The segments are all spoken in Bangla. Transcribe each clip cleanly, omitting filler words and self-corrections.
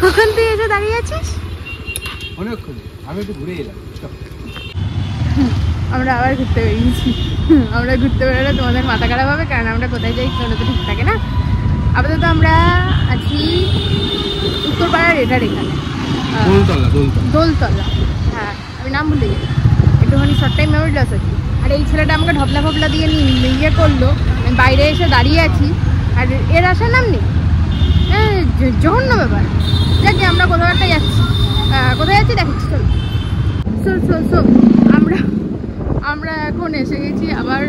কখন তুই এসে দাঁড়িয়ে আছিস? অনেকক্ষণ, আমি একটু ঘুরে এলাম। আমরা আবার ঘুরতে বেরিয়েছি। আমরা ঘুরতে বেরোলে তোমাদের মাথা খারাপ হবে, কারণ আমরা কোথায় যাই সেটা তো ঠিক থাকে না। আপাতত আমরা আছি উত্তরপাড়ার এটার এখানে, দোলতলা। হ্যাঁ, আমি নাম ভুলে গেছি, একটুখানি শর্ট টাইম মেমোরি লস আছে। আর এই ছেলেটা আমাকে ঢপলা ফপলা দিয়ে ইয়ে করলো, আমি বাইরে এসে দাঁড়িয়ে আছি, আর এর আসার নাম নেই। জঘন্য ব্যাপার। যাক, আমরা কোথাও একটা যাচ্ছি। কোথায় যাচ্ছি দেখাচ্ছি, চল। আমরা এখন এসে গেছি আবার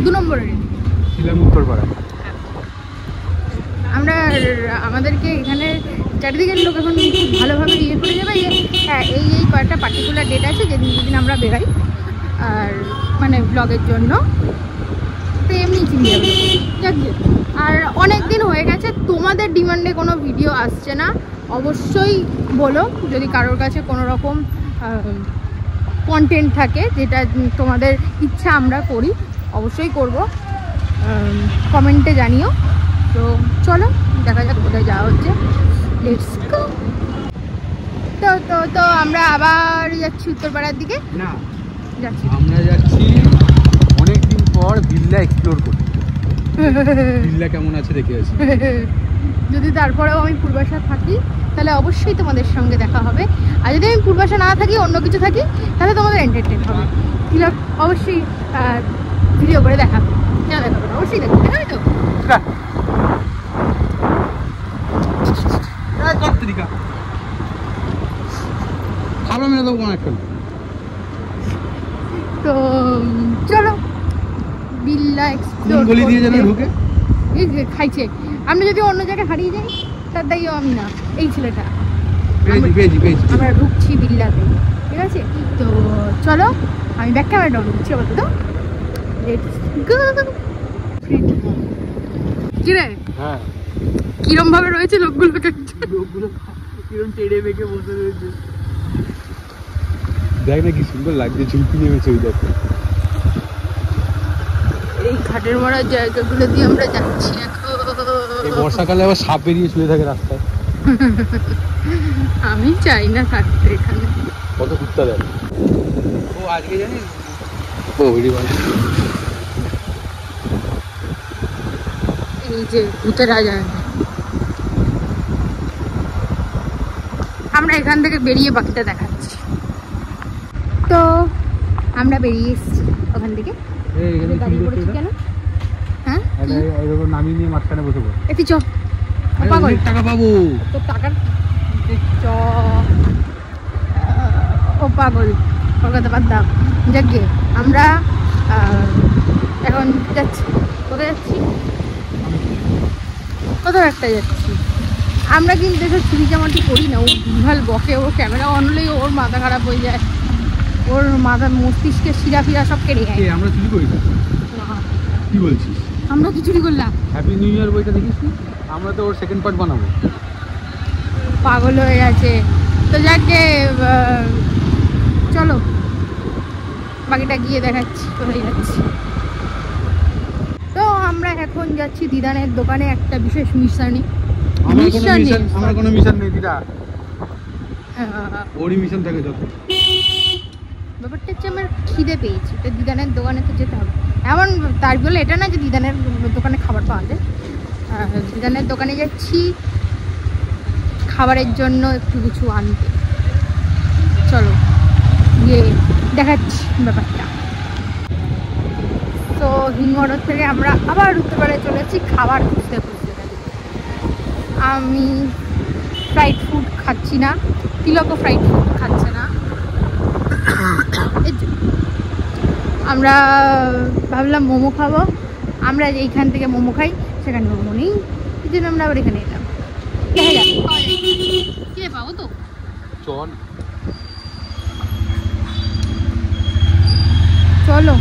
2 নম্বরের উত্তরপাড়া। আমরা আমাদেরকে এখানে চারিদিকের লোক এখন খুব ভালোভাবে ইয়ে করে যাবে। হ্যাঁ, এই কয়েকটা পার্টিকুলার ডেট আছে যেদিন আমরা বেরাই, আর মানে ব্লগের জন্য, তো এমনি চিনি যাবে। যাক, আর অনেক দিন হয়ে গেছে, তোমাদের ডিমান্ডে কোনো ভিডিও আসছে না। অবশ্যই বলো যদি কারোর কাছে কোনো রকম কন্টেন্ট থাকে যেটা তোমাদের ইচ্ছা আমরা করি, অবশ্যই করব, কমেন্টে জানিও। তো চলো দেখা যাক কোথায় যাওয়া হচ্ছে। Let's go. তো আমরা আবার যাচ্ছি উত্তরপাড়ার দিকে। না, আমরা যাচ্ছি অনেকদিন পর বিল্লা এক্সপ্লোর করতে। বিল্লা কেমন আছে দেখে আসি। যদি তারপরেও আমি পূর্বাশা থাকি তাহলে অবশ্যই তোমাদের সঙ্গে দেখা হবে, আর যদি আমি পূর্বাশা না থাকি, অন্য কিছু থাকি, তাহলে তোমাদের এন্টারটেন হবে। অবশ্যই ভিডিও করে দেখাবে, অবশ্যই দেখবে, তাই তো? তো চলো বিল্লা এক্সপ্লোর ঢুকে এই যে খাইছে। আমরা যদি অন্য জায়গায় হারিয়ে যাই তার দায়ীও আমি না, এই ছেলেটা। আমরা ঢুকছি বিল্লাতে, ঠিক আছে? তো চলো, আমি ব্যাক ক্যামেরা ডাউন করছি আবার। তো কিরে, হ্যাঁ, কিরম ভাবে রয়েছে লোকগুলোকে, কিরম টেড়ে বেঁকে বসে রয়েছে। দেখ না কি সুন্দর লাগছে, ঝুঁকি নেমেছে ওই দেখো। এই ঘাটের মারার জায়গাগুলো দিয়ে আমরা যাচ্ছি এখন। এই বর্ষাকালে আবার সাপ বেরিয়ে চলে থাকে রাস্তায়। আমি চাই না থাকতে এখানে। কত কুত্তা দেয়। ও আজকে জানিস, এই যে ভূতের রাজা। আমরা এখান থেকে বেরিয়ে বাকিটা দেখাচ্ছি। তো আমরা বেরিয়ে এসেছি ওখান থেকে। দাঁড়িয়ে পড়েছি কেন? হ্যাঁ, নামিয়ে নিয়ে মাঝখানে বসে পড়ো। একটু চ, টাকা পাবো তো, টাকার চ। ও পাগল, কলকাতা বাদ দাও। যাক গে, আমরা এখন যাচ্ছি। কোথায় যাচ্ছি? কোথাও একটা যাচ্ছি। আমরা কিন্তু এসব চুরি জামাটি করি না, ও ভাল বকে, ওর ক্যামেরা অন হলেই ওর মাথা খারাপ হয়ে যায়, ওর মাথা মস্তিষ্কের শিরা ফিরা সব কেড়ে যায়। আমরা চুরি করি না। কি বলছিস? আমরা কি চুরি করলাম? হ্যাপি নিউ ইয়ার বইটা দেখিস? আমরা তো ওর সেকেন্ড পার্ট বানাবো। পাগল হয়ে গেছে। তো যাকে চলো বাকিটা গিয়ে দেখাচ্ছি কোথায় যাচ্ছি। তো আমরা এখন যাচ্ছি দিদানের দোকানে, একটা বিশেষ মিশনে। আমার কোনো মিশন নেই দিদা, ওরই মিশন থাকে যত। ব্যাপারটা হচ্ছে আমার খিদে পেয়েছি, তো দিদানের দোকানে তো যেতে হবে। এমন তার বলে এটা না যে দিদানের দোকানে খাবার পাওয়া যায়। দিদানের দোকানে যাচ্ছি খাবারের জন্য একটু কিছু আনতে। চলো গিয়ে দেখাচ্ছি ব্যাপারটা। তো হিমঘর থেকে আমরা আবার উত্তরপাড়ায় চলেছি খাবার খুঁজতে খুঁজতে। আমি ফ্রাইড ফুড খাচ্ছি না, তিলকও ফ্রাইড ফুড খাচ্ছে না। আমরা ভাবলাম মোমো খাবো। আমরা এইখান থেকে মোমো খাই, সেখানে মোমো নেই, এই জন্য আমরা আবার এখানে এলাম। দেখা যাক কিনে পাবো তো। চলো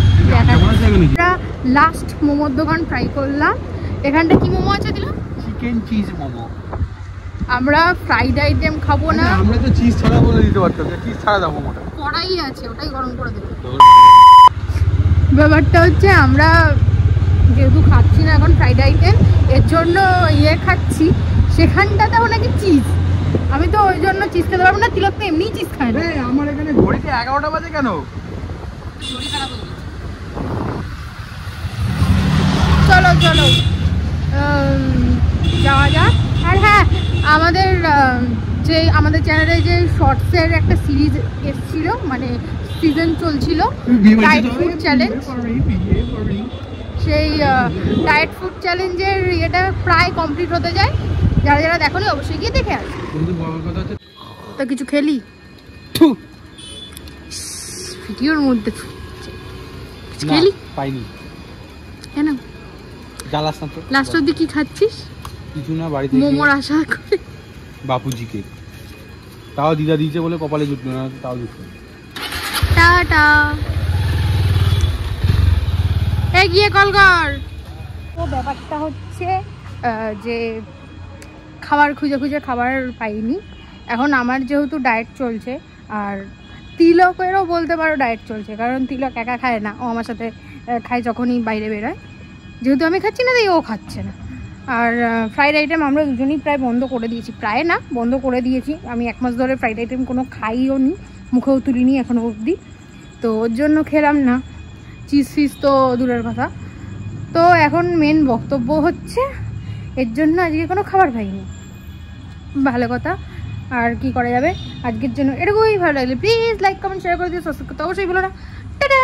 আমরা লাস্ট মোমোর দোকান ট্রাই করলাম। এখানটা কি মোমো আছে দিলাম? Chicken cheese momo. আমরা ফ্রাইড আইটেম খাবো না, আমরা তো চিজ ছাড়া বলে দিতে পারতাম, চিজ ছাড়া দাও মোমোটা। কড়াই আছে, ওটাই গরম করে দেবো। ব্যাপারটা হচ্ছে আমরা যেহেতু খাচ্ছি না এখন ফ্রাইড আইটেম, এর জন্য ইয়ে খাচ্ছি, সেখানটাতেও নাকি চিজ। আমি তো ওই জন্য চিজ খেতে পারবো না, তিলক তো এমনিই চিজ খায় না। আমার এখানে ঘড়িতে 11টা বাজে কেন? চলো চলো যাওয়া যাক। আর হ্যাঁ, আমাদের যে আমাদের চ্যানেলে যে শর্টসের একটা সিরিজ এসেছিল, মানে সিজন চলছিল ডায়েট ফুড চ্যালেঞ্জ, সেই ডায়েট ফুড চ্যালেঞ্জের এটা প্রায় কমপ্লিট হতে যায়। যারা যারা দেখোনি অবশ্যই গিয়ে দেখে আসবে। তো কিছু খেলি ভিডিওর মধ্যে কিছু খেলি পাইনি কেন? জ্বালাস না তো। লাস্ট অব্দি কি খাচ্ছিস? কিছু না, বাড়িতে মোমোর আশা করে বাপুজিকে তাও দিদা দিয়েছে বলে কপালে জুটলো না, তাও জুটলো। টাটা, এগিয়ে কল কর। তো ব্যাপারটা হচ্ছে যে খাবার খুঁজে খুঁজে খাবার পাইনি। এখন আমার যেহেতু ডায়েট চলছে, আর তিলকেরও বলতে পারো ডায়েট চলছে, কারণ তিলক একা খায় না, ও আমার সাথে খায় যখনই বাইরে বেরোয়। যেহেতু আমি খাচ্ছি না তাই ও খাচ্ছে না। আর ফ্রাইড আইটেম আমরা দুজনেই প্রায় বন্ধ করে দিয়েছি, প্রায় না বন্ধ করে দিয়েছি। আমি 1 মাস ধরে ফ্রাইড আইটেম কোনো খাইও নি, মুখেও তুলিনি এখনও অবধি। তো ওর জন্য খেলাম না, চিজ ফিজ তো দূরের কথা। তো এখন মেন বক্তব্য হচ্ছে এর জন্য আজকে কোনো খাবার খাইনি, ভালো কথা। আর কি করা যাবে, আজকের জন্য এটুকুই। ভালো লাগলে প্লিজ লাইক কমেন্ট শেয়ার করে দিও, সাবস্ক্রাইব করতে অবশ্যই ভুলো না। টাটা।